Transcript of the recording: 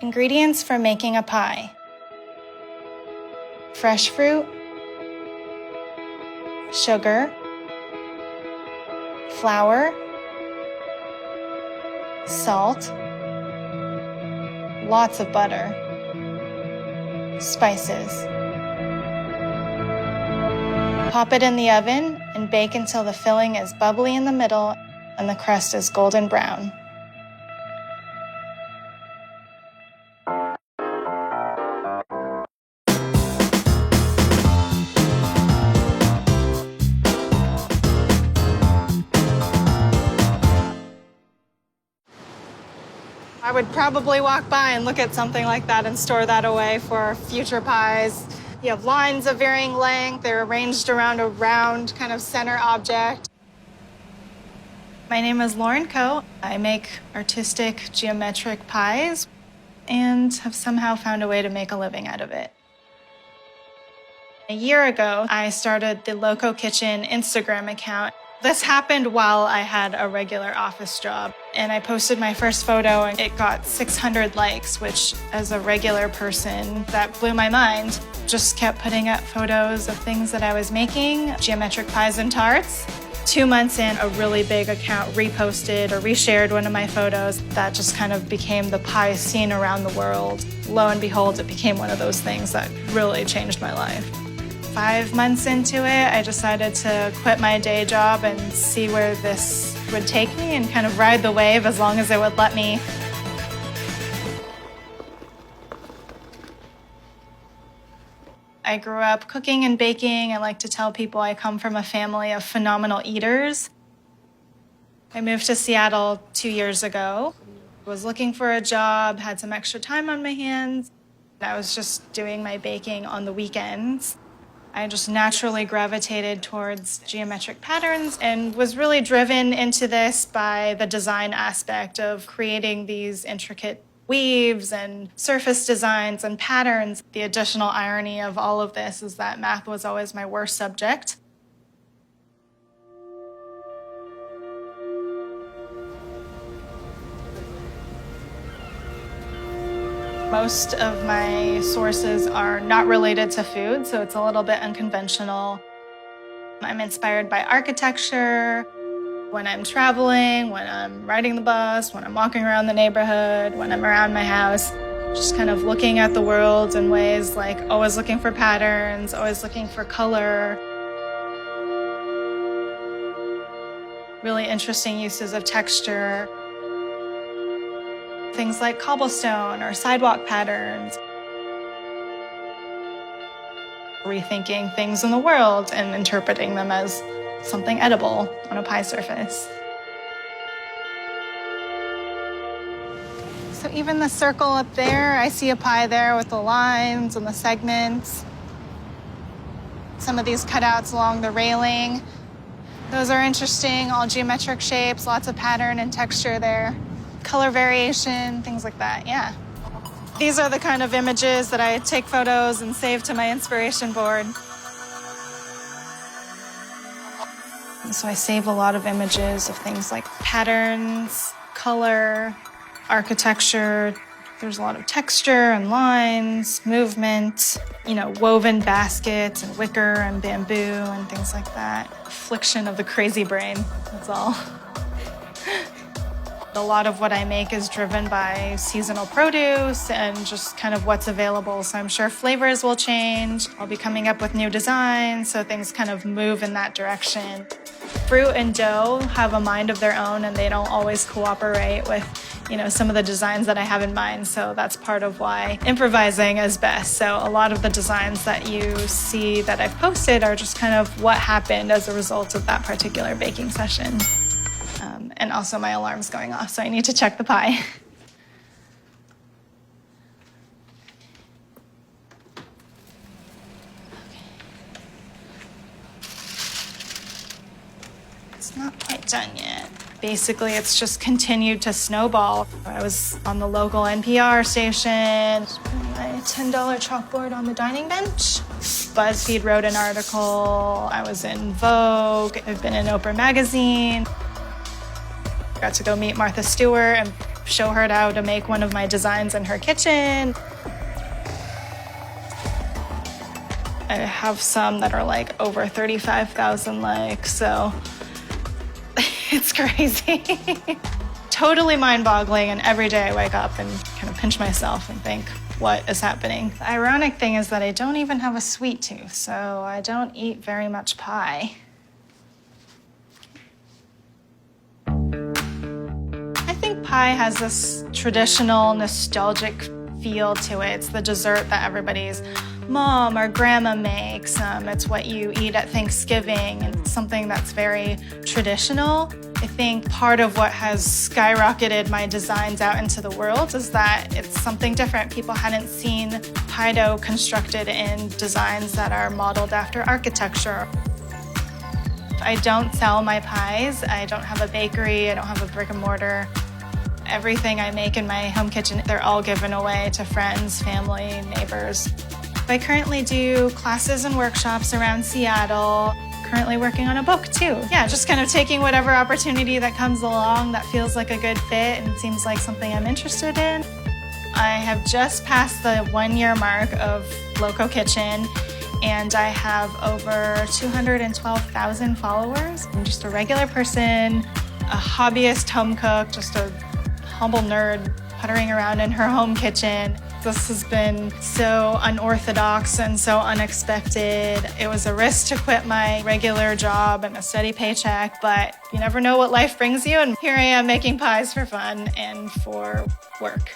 Ingredients for making a pie: fresh fruit, sugar, flour, salt, lots of butter, spices. Pop it in the oven and bake until the filling is bubbly in the middle and the crust is golden brown. I would probably walk by and look at something like that and store that away for future pies. You have lines of varying length. They're arranged around a round kind of center object. My name is Lauren Coe. I make artistic geometric pies and have somehow found a way to make a living out of it. A year ago, I started the Loco Kitchen Instagram account. This happened while I had a regular office job, and I posted my first photo and it got 600 likes, which as a regular person, that blew my mind. Just kept putting up photos of things that I was making, geometric pies and tarts. 2 months in, a really big account reposted or reshared one of my photos. That just kind of became the pie scene around the world. Lo and behold, it became one of those things that really changed my life. 5 months into it, I decided to quit my day job and see where this would take me and kind of ride the wave as long as it would let me. I grew up cooking and baking. I like to tell people I come from a family of phenomenal eaters. I moved to Seattle 2 years ago. I was looking for a job, had some extra time on my hands. I was just doing my baking on the weekends. I just naturally gravitated towards geometric patterns and was really driven into this by the design aspect of creating these intricate weaves and surface designs and patterns. The additional irony of all of this is that math was always my worst subject. Most of my sources are not related to food, so it's a little bit unconventional. I'm inspired by architecture, when I'm traveling, when I'm riding the bus, when I'm walking around the neighborhood, when I'm around my house. Just kind of looking at the world in ways like always looking for patterns, always looking for color. Really interesting uses of texture. Things like cobblestone or sidewalk patterns. Rethinking things in the world and interpreting them as something edible on a pie surface. So even the circle up there, I see a pie there with the lines and the segments. Some of these cutouts along the railing. Those are interesting, all geometric shapes, lots of pattern and texture there. Color variation, things like that, yeah. These are the kind of images that I take photos and save to my inspiration board. So I save a lot of images of things like patterns, color, architecture. There's a lot of texture and lines, movement, woven baskets and wicker and bamboo and things like that. Affliction of the crazy brain, that's all. A lot of what I make is driven by seasonal produce and just kind of what's available. So I'm sure flavors will change. I'll be coming up with new designs, so things kind of move in that direction. Fruit and dough have a mind of their own, and they don't always cooperate with, some of the designs that I have in mind. So that's part of why improvising is best. So a lot of the designs that you see that I've posted are just kind of what happened as a result of that particular baking session. And also my alarm's going off, so I need to check the pie. It's not quite done yet. Basically, it's just continued to snowball. I was on the local NPR station, my $10 chalkboard on the dining bench. BuzzFeed wrote an article. I was in Vogue. I've been in Oprah magazine. Got to go meet Martha Stewart and show her how to make one of my designs in her kitchen. I have some that are like over 35,000 likes, so it's crazy. Totally mind-boggling, and every day I wake up and kind of pinch myself and think, what is happening? The ironic thing is that I don't even have a sweet tooth, so I don't eat very much pie. I think pie has this traditional, nostalgic feel to it. It's the dessert that everybody's mom or grandma makes. It's what you eat at Thanksgiving, and it's something that's very traditional. I think part of what has skyrocketed my designs out into the world is that it's something different. People hadn't seen pie dough constructed in designs that are modeled after architecture. I don't sell my pies. I don't have a bakery. I don't have a brick and mortar. Everything I make in my home kitchen, they're all given away to friends, family, neighbors. I currently do classes and workshops around Seattle. Currently working on a book too. Yeah, just kind of taking whatever opportunity that comes along that feels like a good fit and seems like something I'm interested in. I have just passed the 1-year mark of Loco Kitchen, and I have over 212,000 followers. I'm just a regular person, a hobbyist home cook, just a humble nerd puttering around in her home kitchen. This has been so unorthodox and so unexpected. It was a risk to quit my regular job and a steady paycheck, but you never know what life brings you, and here I am making pies for fun and for work.